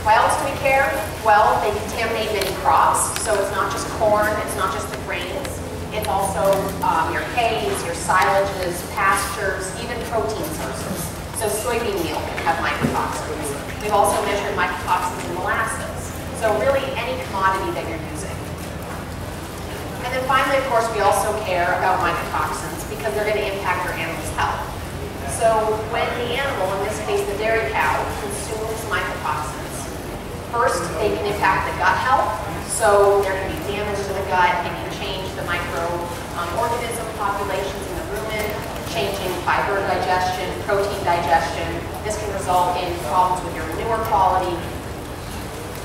Why else do we care? Well, they contaminate many crops, so it's not just corn, it's not just the grains, it's also your hays, your silages, pastures, even protein sources. So soybean meal can have mycotoxins. We've also measured mycotoxins in molasses, so really any commodity that you're using. And then finally, of course, we also care about mycotoxins because they're going to impact your animal's health. So when the animal, in this case the dairy cow, consumes mycotoxins, first, they can impact the gut health, so there can be damage to the gut, they can change the microorganism populations in the rumen, changing fiber digestion, protein digestion. This can result in problems with your manure quality.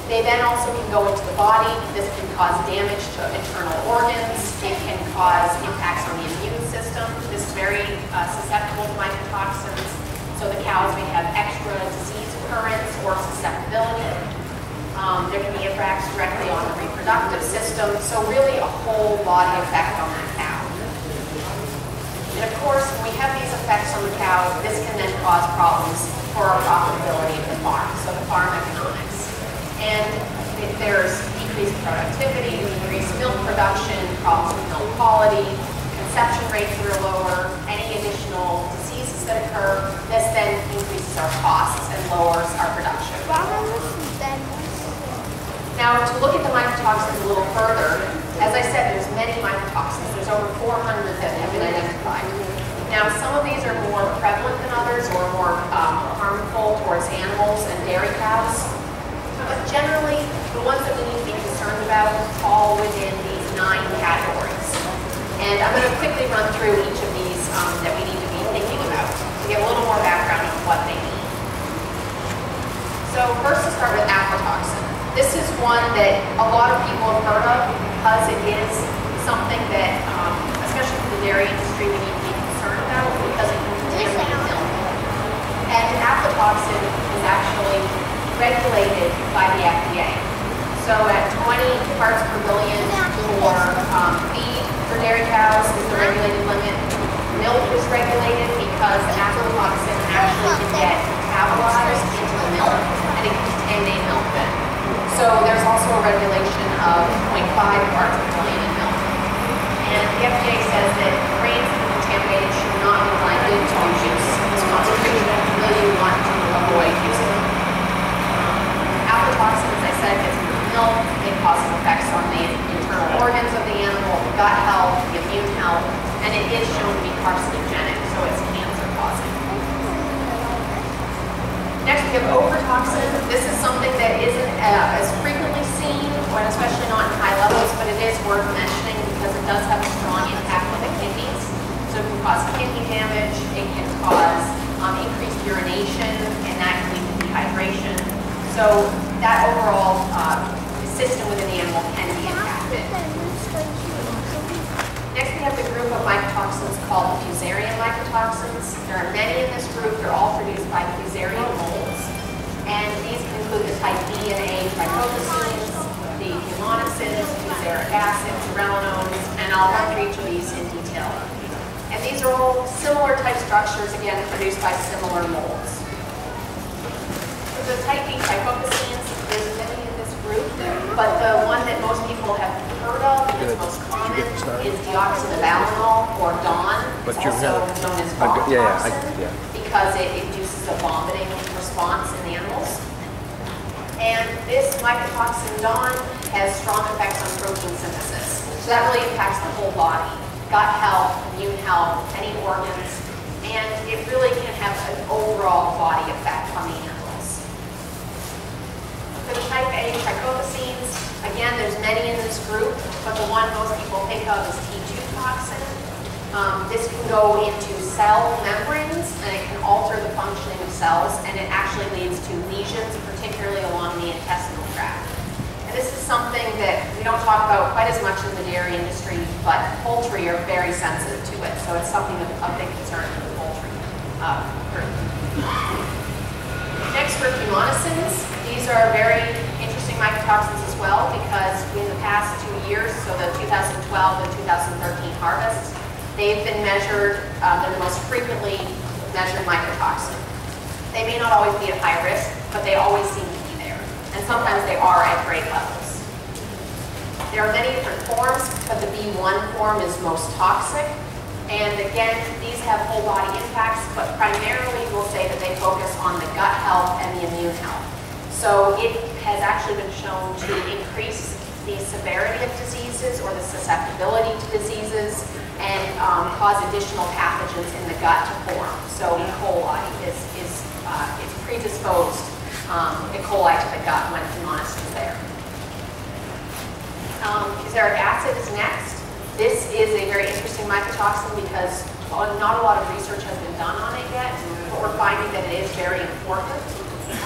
They then also can go into the body. This can cause damage to internal organs. It can cause impacts on the immune system. This is very susceptible to mycotoxins, so the cows may have extra disease occurrence or susceptibility. There can be impacts directly on the reproductive system, so really a whole body effect on that cow. And of course, when we have these effects on the cow, this can then cause problems for our profitability of the farm, so the farm economics. And if there's decreased productivity, decreased milk production, problems with milk quality, conception rates that are lower, any additional diseases that occur, this then increases our costs and lowers our production. Now, to look at the mycotoxins a little further, as I said, there's many mycotoxins. There's over 400 that have been identified. Now, some of these are more prevalent than others or more harmful towards animals and dairy cows. But generally, the ones that we need to be concerned about fall within these 9 categories. And I'm going to quickly run through each of these that we need to be thinking about to get a little more background on what they mean. So first, to start with aflatoxin. This is one that a lot of people have heard of because it is something that, especially for the dairy industry, we need to be concerned about because it can contaminate milk. And aflatoxin is actually regulated by the FDA. So at 20 parts per billion for feed for dairy cows is the regulated limit. Milk is regulated because aflatoxin actually can get metabolized into the milk and it can contaminate milk then. So there's also a regulation of 0.5 parts per billion in milk. And the FDA says that grains that are contaminated should not be blended to juice. This concentration really you want to avoid using them. Aflatoxin, as I said, gets into the milk. It causes effects on the internal organs of the animal, the gut health, the immune health, and it is shown to be carcinogenic, so it's cancer-causing. Next, we have overtoxin. This is something that isn't as frequently seen, and especially not in high levels, but it is worth mentioning because it does have a strong impact on the kidneys. So it can cause kidney damage, it can cause increased urination, and that can lead to dehydration. So that overall system within the animal can be impacted. Next, we have the group of mycotoxins called Fusarium mycotoxins. There are many in this group. They're all produced by Fusarium molds. And these can include the type B and A mycotoxins, the mycotoxins, fusaric acid, zearalenone, and I'll run through each of these in detail. And these are all similar type structures, again, produced by similar molds. So the type B mycotoxins is many in this group, but the one that most people have heard of and is most common is deoxynivalenol, or DON. It's also known as voxtoxin because it induces a vomiting response in the animals. And this mycotoxin DON has strong effects on protein synthesis. So that really impacts the whole body, gut health, immune health, any organs, and it really can have an overall body effect on the animals. For the type A mycotoxins, again, there's many in this group, but the one most people think of is T2 toxin. This can go into cell membranes, and it can alter the functioning of cells, and it actually leads to lesions, particularly along the intestinal tract. And this is something that we don't talk about quite as much in the dairy industry, but poultry are very sensitive to it, so it's something of a big concern for the poultry group. Next, for mycotoxins. These are very interesting mycotoxins as well because in the past 2 years, so the 2012 and 2013 harvests, they've been measured, they're the most frequently measured mycotoxin. They may not always be at high risk, but they always seem to be there. And and sometimes they are at grade levels. There are many different forms, but the B1 form is most toxic. And again, these have whole body impacts, but primarily we'll say that they focus on the gut health and the immune health. So it has actually been shown to increase the severity of diseases or the susceptibility to diseases and cause additional pathogens in the gut to form. So E. coli is predisposed E. coli to the gut when Hemonas is there. Fusaric acid is next. This is a very interesting mycotoxin because not a lot of research has been done on it yet, but we're finding that it is very important.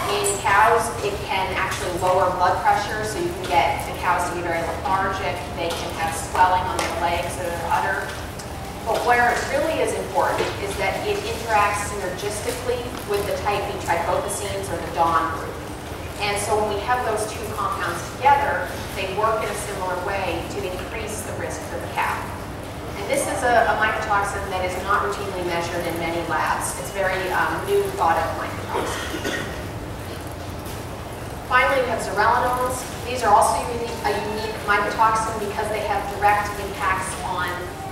In cows, it can actually lower blood pressure, so you can get the cows to be very lethargic. They can have swelling on their legs or their udder. But where it really is important is that it interacts synergistically with the type B triphophacines or the DON group. And so when we have those two compounds together, they work in a similar way to increase the risk for the cow. And this is a mycotoxin that is not routinely measured in many labs. It's very new thought of mycotoxin. Finally, we have zearalenone. These are also a unique mycotoxin because they have direct impacts on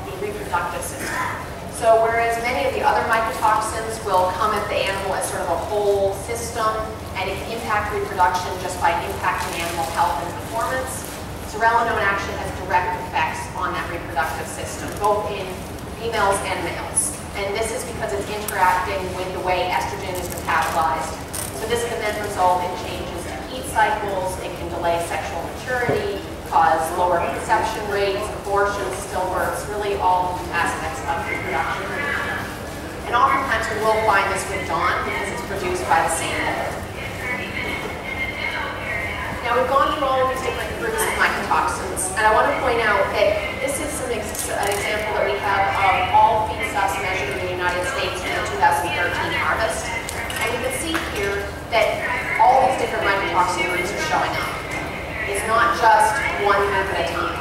the reproductive system. So whereas many of the other mycotoxins will come at the animal as sort of a whole system, and it can impact reproduction just by impacting animal health and performance, zearalenone actually has direct effects on that reproductive system, both in females and males. And this is because it's interacting with the way estrogen is metabolized. So this can then result in changes to heat cycles, it can delay sexual maturity, cause lower conception rates, abortions, stillbirths, really all aspects of reproduction. And oftentimes we will find this with DON because it's produced by the same mother. Now we've gone through all of these different groups of mycotoxins, and I want to point out that this is an example that we have of all feedstuffs measured in the United States in the 2013 harvest. And you can see here that all these different mycotoxin groups are showing up. It's not just one group at a time.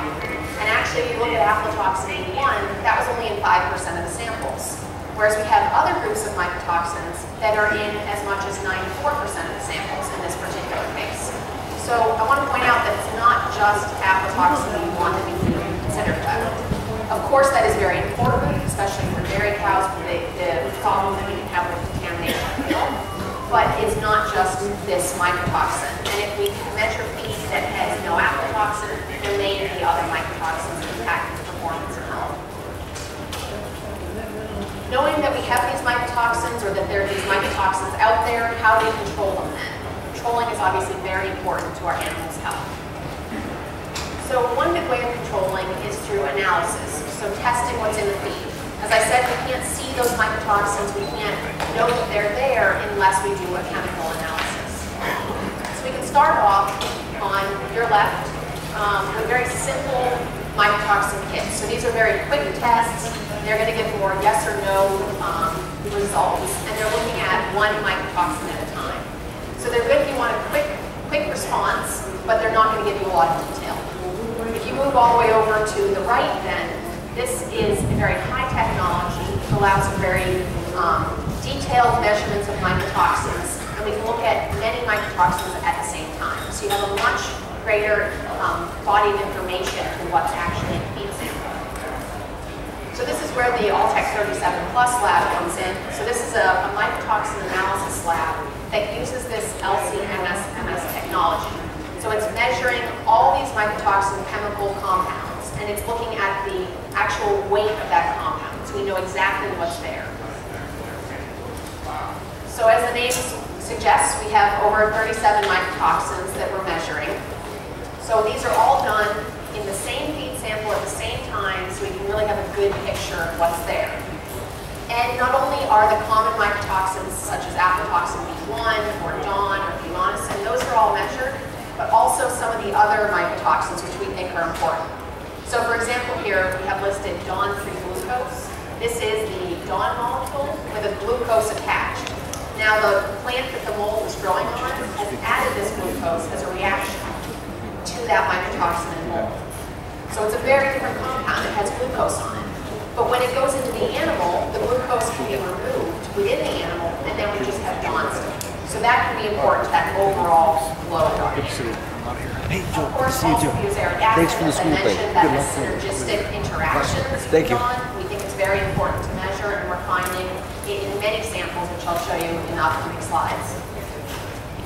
And actually, if you look at aflatoxin E1, that was only in 5% of the samples. Whereas we have other groups of mycotoxins that are in as much as 94% of the samples in this particular case. So I want to point out that it's not just aflatoxin E1 that we need to consider that. Of course, that is very important, especially for dairy cows, with the problem that we can have with contamination of milk. But it's not just this mycotoxin. And if we measure feed that has no aflatoxin, there may be other mycotoxins impacting performance and health. Knowing that we have these mycotoxins or that there are these mycotoxins out there, how do we control them then? Controlling is obviously very important to our animals' health. So one good way of controlling is through analysis, so testing what's in the feed. As I said, we can't see those mycotoxins, we can't know that they're there unless we do a chemical analysis. So we can start off on your left with very simple mycotoxin kits. So these are very quick tests. They're going to give more yes or no results, and they're looking at one mycotoxin at a time. So they're good if you want a quick response, but they're not going to give you a lot of detail. If you move all the way over to the right then, this is a very high technology. It allows for very detailed measurements of mycotoxins, and we can look at many mycotoxins at the same time. So you have a much greater body of information to what's actually in the feed sample. So this is where the Alltech 37 Plus lab comes in. So this is a mycotoxin analysis lab that uses this LC-MS technology. So it's measuring all these mycotoxin chemical compounds, and it's looking at the actual weight of that compound, so we know exactly what's there. So as the name suggests, we have over 37 mycotoxins that we're measuring. So these are all done in the same feed sample at the same time, so we can really have a good picture of what's there. And not only are the common mycotoxins such as aflatoxin B1 or DON or fumonisin, those are all measured, but also some of the other mycotoxins which we think are important. So for example here, we have listed DON-free glucose. This is the DON molecule with a glucose attached. Now the plant that the mold is growing on has added this glucose as a reaction to that mycotoxin and mold. So it's a very different compound. It has glucose on it. But when it goes into the animal, the glucose can be removed within the animal, and then we just have DON still. So that can be important to that overall flow. Good to see you. I'm out here. Hey, Joe. Of course, See you also too. use uric acid. Thanks for the As I school thing. mentioned, that Good has luck. synergistic interactions Thank you. with DON. We think it's very important to measure, and we're finding it in many samples, which I'll show you in the upcoming slides.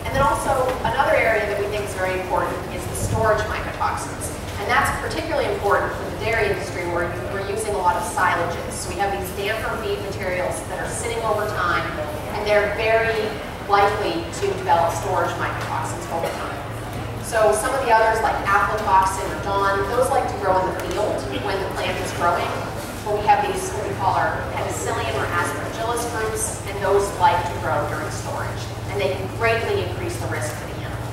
And then also, another area that we think is very important is the storage mycotoxins. And that's particularly important for the dairy industry where we're using a lot of silages. So we have these damper feed materials that are sitting over time, and they're very likely to develop storage mycotoxins over time. So some of the others like aflatoxin or DON, those like to grow in the field when the plant is growing. But we have these, what we call our penicillium or aspergillus groups, and those like to grow during storage. And they can greatly increase the risk for the animal.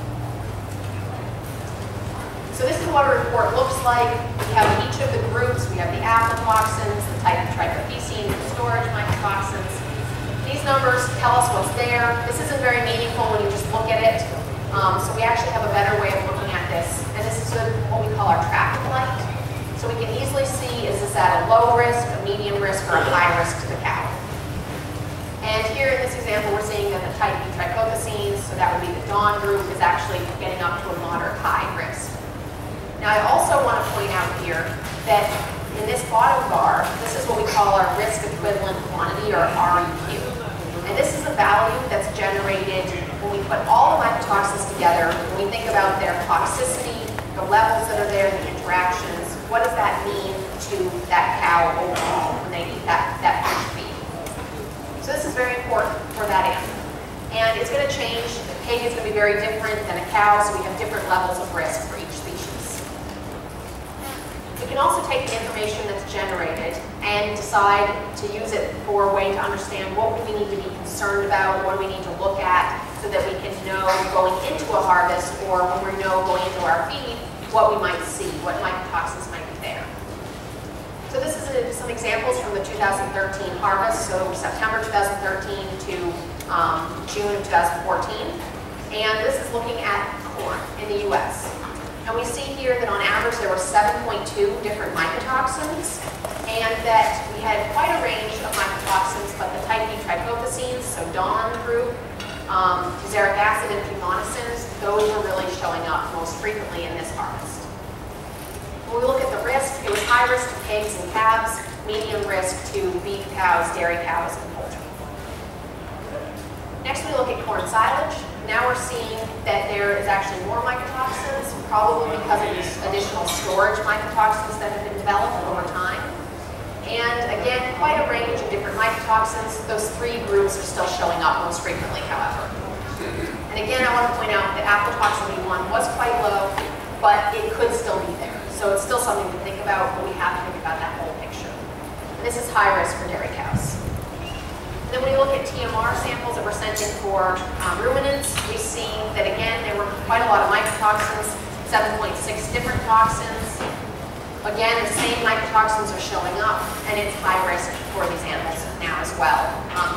So this is what a report looks like. We have each of the groups. We have the aflatoxins, the type of trichothecene, the storage mycotoxins. These numbers tell us what's there. This isn't very meaningful when you just look at it. So we actually have a better way of looking at this. And this is what we call our traffic light. So we can easily see, is this at a low risk, a medium risk, or a high risk to the cow? And here in this example, we're seeing that the type B trichothecenes, so that would be the DON group, is actually getting up to a moderate high risk. Now I also want to point out here that in this bottom bar, this is what we call our risk equivalent quantity, or REQ. And this is a value that's generated when we put all the mycotoxins together, when we think about their toxicity, the levels that are there, the interactions, what does that mean to that cow overall when they eat that fish feed? So this is very important for that animal. And it's going to change. The pig is going to be very different than a cow, so we have different levels of risk for each species. We can also take the information that's generated and decide to use it for a way to understand what we need to be concerned about, what do we need to look at, so that we can know going into a harvest, or when we know going into our feed, what we might see, what mycotoxins might be there. So this is some examples from the 2013 harvest, so September 2013 to June of 2014. And this is looking at corn in the US. And we see here that on average there were 7.2 different mycotoxins, and that we had quite a range of mycotoxins, but the type B trichothecenes, so DON group, fusaric acid and fumonisin, those were really showing up most frequently in this harvest. When we look at the risk, it was high risk to pigs and calves, medium risk to beef cows, dairy cows, and poultry. Next we look at corn silage. Now we're seeing that there is actually more mycotoxins, probably because of these additional storage mycotoxins that have been developed over time. And again, quite a range of different mycotoxins. Those three groups are still showing up most frequently, however. And again, I want to point out that aflatoxin B1 was quite low, but it could still be there. So it's still something to think about, but we have to think about that whole picture. And this is high risk for dairy cows. And then when you look at TMR samples that were sent in for ruminants, we see that again, there were quite a lot of mycotoxins, 7.6 different toxins. Again, the same mycotoxins are showing up, and it's high risk for these animals now as well.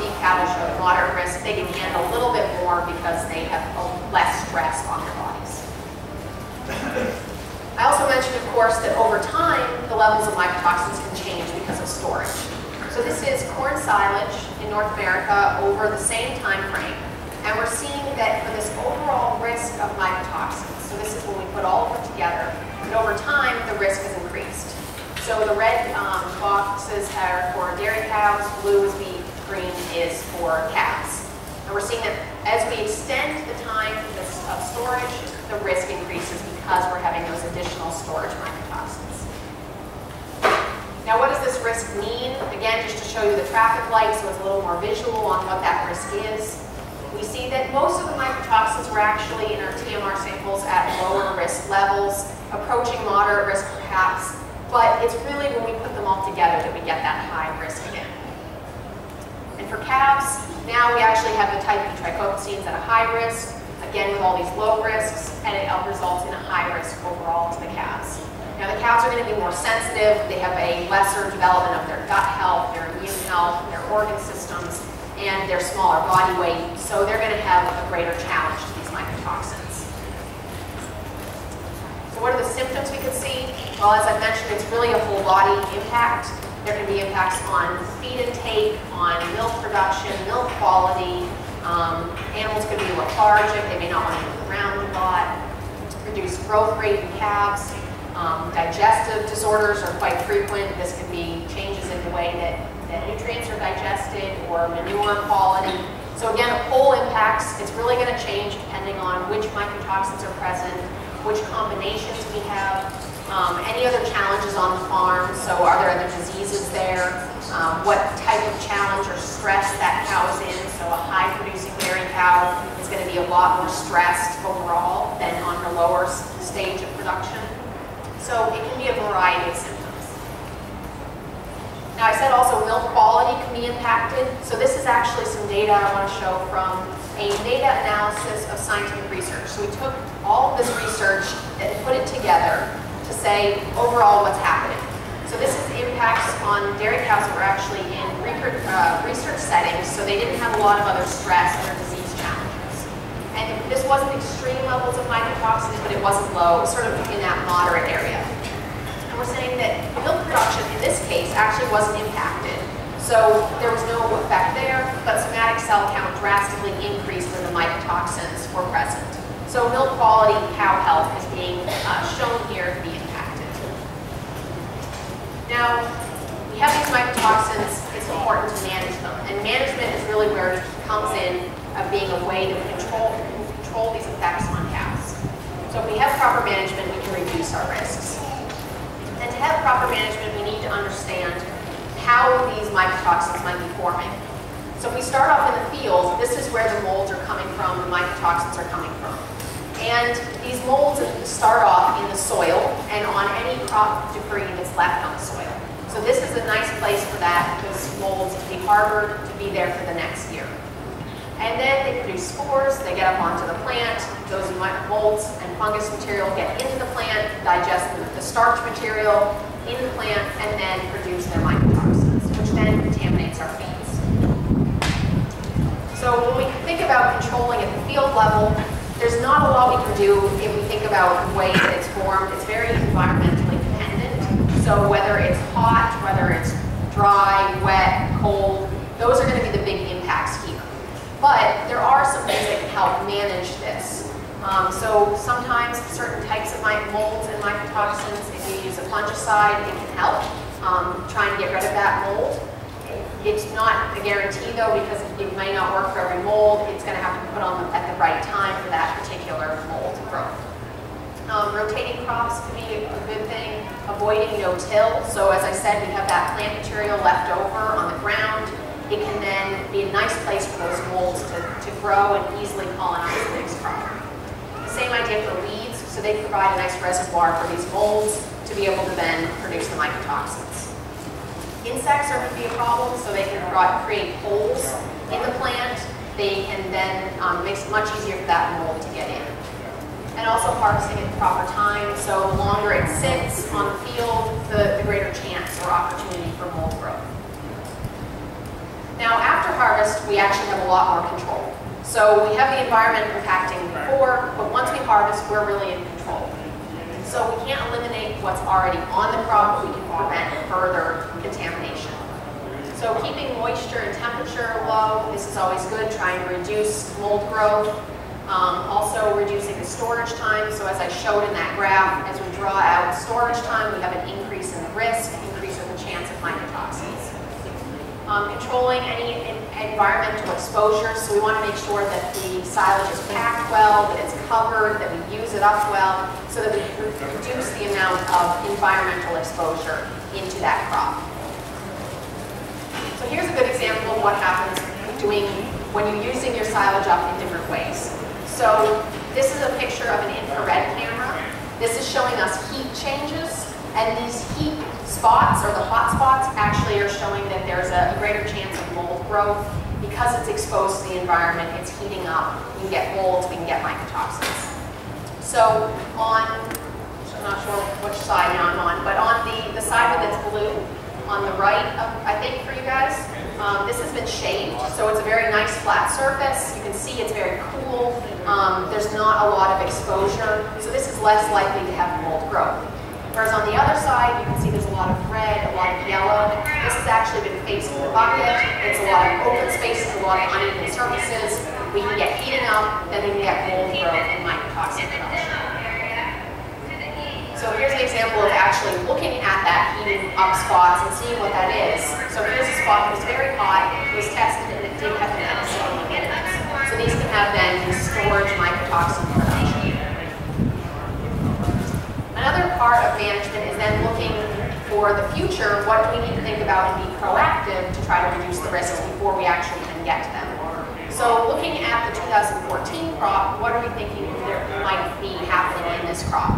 Beef cattle show moderate risk. They can handle a little bit more because they have less stress on their bodies. I also mentioned, of course, that over time, the levels of mycotoxins can change because of storage. So this is corn silage in North America over the same time frame, and we're seeing that for this overall risk of mycotoxins, so this is when we put all of them together, and over time, the risk has increased. So the red boxes are for dairy cows, blue is beef, green is for calves. And we're seeing that as we extend the time of storage, the risk increases because we're having those additional storage mycotoxins. Now what does this risk mean? Again, just to show you the traffic light so it's a little more visual on what that risk is. We see that most of the mycotoxins were actually in our TMR samples at lower risk levels, approaching moderate risk perhaps, but it's really when we put them all together that we get that high risk again. And for calves, now we actually have the type B trichothecenes at a high risk, again with all these low risks, and it results in a high risk overall to the calves. Now the cows are going to be more sensitive, they have a lesser development of their gut health, their immune health, their organ systems, and their smaller body weight, so they're going to have a greater challenge to these mycotoxins. So what are the symptoms we could see? Well, as I mentioned, it's really a whole body impact. There can be impacts on feed intake, on milk production, milk quality. Animals could be lethargic, they may not want to move around a lot. growth rate in calves. Digestive disorders are quite frequent. This can be changes in the way that nutrients are digested or manure quality. So again, the pole impacts, it's really going to change depending on which mycotoxins are present, which combinations we have, any other challenges on the farm. So are there other diseases there? What type of challenge or stress that cow is in. So a high producing dairy cow is going to be a lot more stressed overall than on her lower stage of production. So it can be a variety of symptoms. Now I said also milk quality can be impacted. So this is actually some data I want to show from a data analysis of scientific research. So we took all of this research and put it together to say overall what's happening. So this is impacts on dairy cows that were actually in research settings, so they didn't have a lot of other stress or disease challenges. And this wasn't extreme levels of mycotoxins, but it wasn't low, sort of in that moderate area. And we're saying that milk production in this case actually wasn't impacted. So there was no effect there, but somatic cell count drastically increased when the mycotoxins were present. So milk quality, cow health is being shown here to be impacted. Now, we have these mycotoxins, it's important to manage them. And management is really where it comes in of being a way to control these effects on cows. So if we have proper management, we can reduce our risks. And to have proper management, we need to understand how these mycotoxins might be forming. So if we start off in the field, this is where the molds are coming from, the mycotoxins are coming from. And these molds start off in the soil and on any crop debris that's left on the soil. So this is a nice place for that, those molds to be harbored, to be there for the next year. And then they produce spores, they get up onto the plant, those molds and fungus material get into the plant, digest the starch material in the plant, and then produce their mycotoxins, which then contaminates our feeds. So when we think about controlling at the field level, there's not a lot we can do if we think about the way that it's formed. It's very environmentally dependent. So whether it's hot, whether it's dry, wet, cold, those are going to be the big impacts here. But there are some things that can help manage this. So sometimes certain types of molds and mycotoxins, if you use a fungicide, it can help try and get rid of that mold. It's not a guarantee though, because it may not work for every mold. It's going to have to be put on at the right time for that particular mold growth. Rotating crops can be a good thing. Avoiding no-till. So as I said, we have that plant material left over on the ground. It can then be a nice place for those molds to grow and easily colonize the next crop. The same idea for weeds. So they provide a nice reservoir for these molds to be able to then produce the mycotoxins. Insects are going to be a problem, so they can create holes in the plant. They can then makes it much easier for that mold to get in. And also harvesting at the proper time, so the longer it sits on the field, the greater chance or opportunity for mold growth. Now after harvest, we actually have a lot more control. So we have the environment impacting before, but once we harvest, we're really in control. So we can't eliminate what's already on the crop, but we can prevent further contamination. So keeping moisture and temperature low, this is always good, trying to reduce mold growth. Also reducing the storage time. So as I showed in that graph, as we draw out storage time, we have an increase in the risk, increase in the chance of mycotoxins. Controlling any environmental exposure, so we want to make sure that the silage is packed well, that it's covered, that we use it up well, so that we reduce the amount of environmental exposure into that crop. So here's a good example of what happens when you're using your silage up in different ways. So this is a picture of an infrared camera. This is showing us heat changes, and these heat spots, or the hot spots, actually are showing that there's a greater chance of mold growth. Because it's exposed to the environment, it's heating up. We can get molds, we can get mycotoxins. So I'm not sure which side now I'm on, but on the side that's blue, on the right, I think for you guys, this has been shaved, so it's a very nice flat surface. You can see it's very cool. There's not a lot of exposure, so this is less likely to have mold growth. Whereas on the other side, you can see there's a lot of red, a lot of yellow. This has actually been facing the bucket. It's a lot of open spaces, a lot of uneven surfaces. We can get heating up, then we can get mold growth and mycotoxin production. So here's an example of actually looking at that heating up spots and seeing what that is. So here's a spot that was very hot, it was tested, and it did have penicillin in it. So these can have then storage mycotoxin production. Another part of management is then looking for the future. What do we need to think about and be proactive to try to reduce the risks before we actually can get to them? So looking at the 2014 crop, what are we thinking there might be happening in this crop?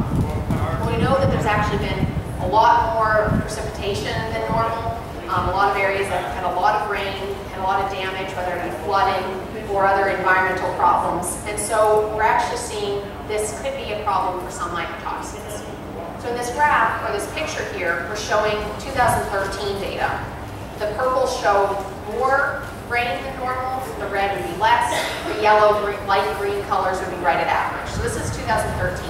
Well, we know that there's actually been a lot more precipitation than normal. A lot of areas that had a lot of rain, had a lot of damage, whether it be flooding or other environmental problems. And so we're actually seeing this could be a problem for some mycotoxins. So in this graph, or this picture here, we're showing 2013 data. The purple show more rain than normal, the red would be less, the yellow, light green colors would be right at average. So this is 2013.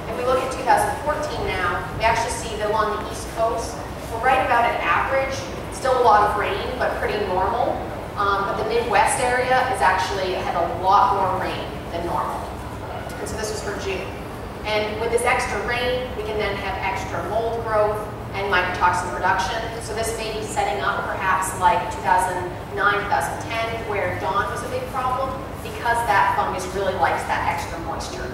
If we look at 2014 now, we actually see that along the East Coast, we're right about at average. Still a lot of rain, but pretty normal. But the Midwest area is actually had a lot more rain than normal. And so this was for June. And with this extra rain, we can then have extra mold growth and mycotoxin production. So this may be setting up perhaps like 2009, 2010, where dawn was a big problem because that fungus really likes that extra moisture.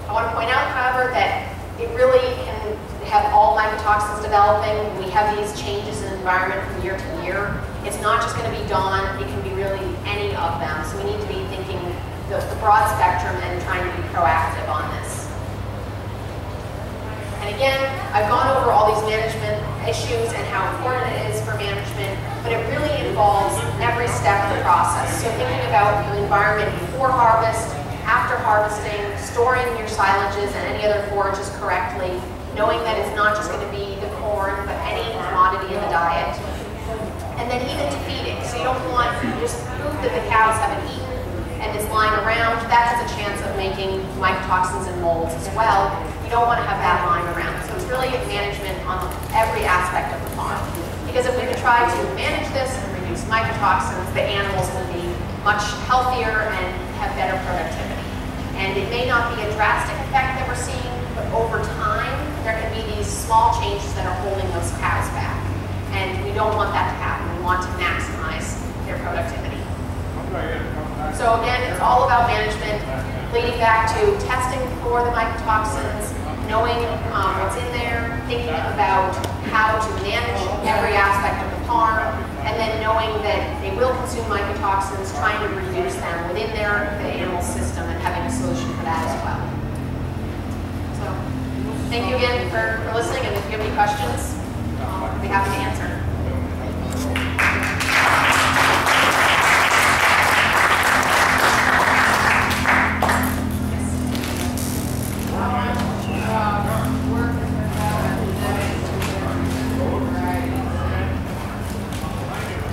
I want to point out, however, that it really can have all mycotoxins developing. We have these changes in the environment from year to year. It's not just going to be dawn, it can be really any of them. So we need to be thinking the broad spectrum and trying to be proactive on this. And again, I've gone over all these management issues and how important it is for management, but it really involves every step of the process. So thinking about the environment before harvest, after harvesting, storing your silages and any other forages correctly, knowing that it's not just going to be the corn, but any commodity in the diet. And then even to feeding. So you don't want just food that the cows haven't eaten and is lying around. That has a chance of making mycotoxins and molds as well. You don't want to have that lying around. So it's really management on every aspect of the farm. Because if we can try to manage this and reduce mycotoxins, the animals will be much healthier and have better productivity. And it may not be a drastic effect that we're seeing, but over time, there can be these small changes that are holding those cows back. And we don't want that to happen. We want to maximize their productivity. So again, it's all about management, leading back to testing for the mycotoxins, knowing what's in there, thinking about how to manage every aspect of the farm, and then knowing that they will consume mycotoxins, trying to reduce them within the animal system and having a solution for that as well. So thank you again for listening, and if you have any questions, I'll be happy to answer.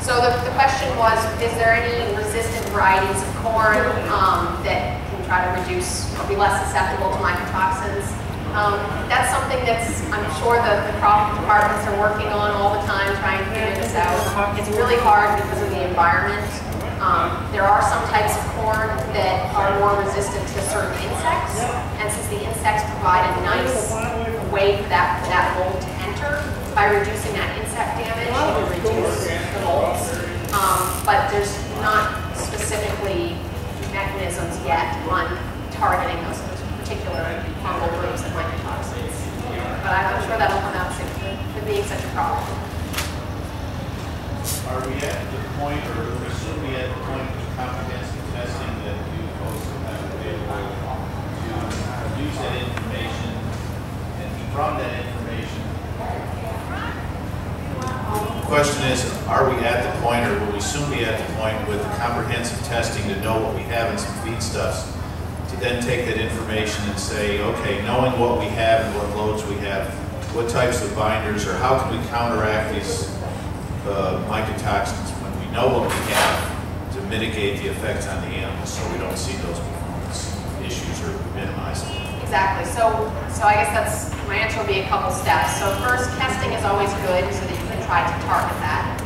So the question was, is there any resistant varieties of corn that can try to reduce or be less susceptible to mycotoxins? That's something that's, I'm sure the crop departments are working on all the time, trying to figure this out. It's really hard because of the environment. There are some types of corn that are more resistant to certain insects, and since the insects provide a nice way for that mold to enter, by reducing that insect damage, you can reduce the molds. But there's not specifically mechanisms yet on targeting those particular fungal groups and mycotoxins. But I'm sure that'll come out soon, for being such a problem. Are we at the point, or will we soon be at the point of comprehensive testing that you also have available to use that information, and from that information? The question is, are we at the point, or will we soon be at the point with the comprehensive testing to know what we have in some feedstuffs, to then take that information and say, okay, knowing what we have and what loads we have, what types of binders, or how can we counteract these mycotoxins when we know what we have to mitigate the effects on the animals so we don't see those performance issues or minimize them? Exactly. So I guess that's, my answer will be a couple steps. So first, testing is always good so that you can try to target that.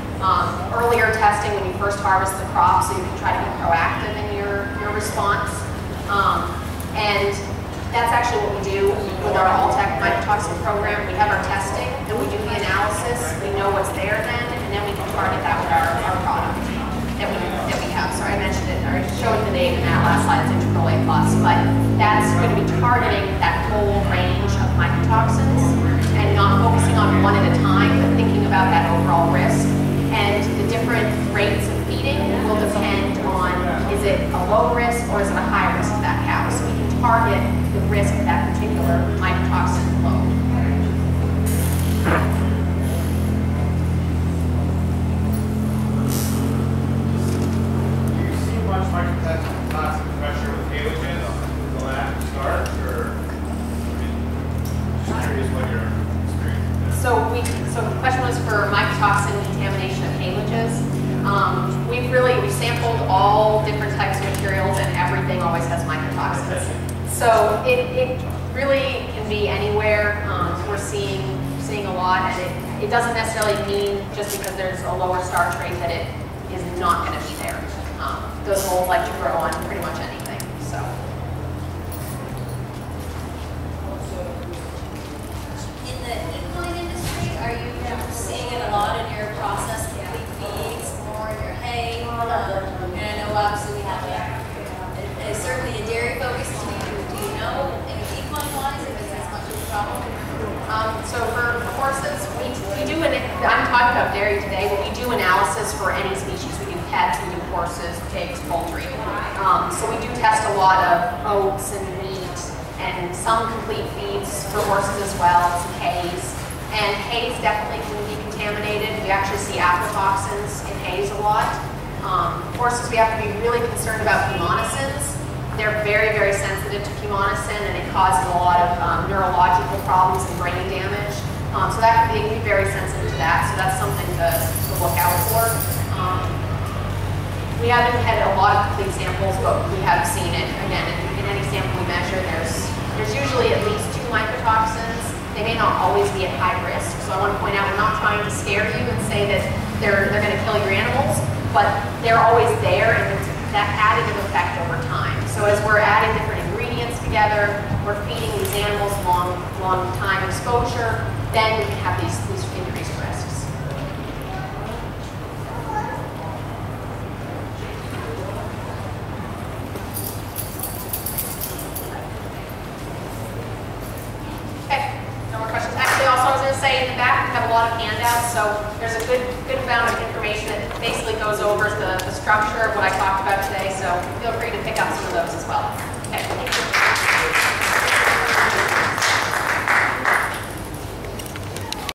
Earlier testing when you first harvest the crop so you can try to be proactive in your response. And That's actually what we do with our All-Tech mycotoxin program. We have our testing, and we do the analysis. We know what's there then, and then we can target that with our product that we have. Sorry, I mentioned it, or showing the name in that last slide, it's Integral A+, but that's going to be targeting that whole range of mycotoxins and not focusing on one at a time, but thinking about that overall risk. And the different rates of feeding will depend on, is it a low risk or is it a high risk for that cow? So we can target the risk of that particular mycotoxin load. Do you see much mycotoxin pressure with cages in the lab to start, or just curious what your experience is? So the question was for mycotoxin contamination of calages. We've sampled all different types of materials, and everything always has mycotoxins. So it really can be anywhere. We're seeing a lot, and it doesn't necessarily mean just because there's a lower starch rate that it is not going to be there. Those molds like to grow on pretty much anything. So. In the equine industry, are you seeing it a lot in your processed complete feeds, more in your hay? And I know obviously we have certainly a dairy focus. Do you know any equine-wise if it's as much of a problem? So for horses, we do I'm talking about dairy today, but we do analysis for any species. We do pets, we do horses, pigs, poultry. So we do test a lot of oats and wheat and some complete feeds for horses as well, some hays. And hays definitely can be contaminated. We actually see aflatoxins in hays a lot. Horses, we have to be really concerned about chemonicins. They're very, very sensitive to chemonicin, and it causes a lot of neurological problems and brain damage. So that can be very sensitive to that. So that's something to look out for. We haven't had a lot of complete samples, but we have seen it. Again, in any sample we measure, there's usually at least 2 mycotoxins. They may not always be at high risk. So I want to point out, we're not trying to scare you and say that they're going to kill your animals, but they're always there, and it's that additive effect over time. So as we're adding different ingredients together, we're feeding these animals long time exposure, then we can have these increased risks. Okay, no more questions. Actually, also I was going to say in the back we have a lot of handouts, so there's a good amount of information that basically goes over the structure of what I talked about today, so feel free to pick up some of those as well. Okay, thank you.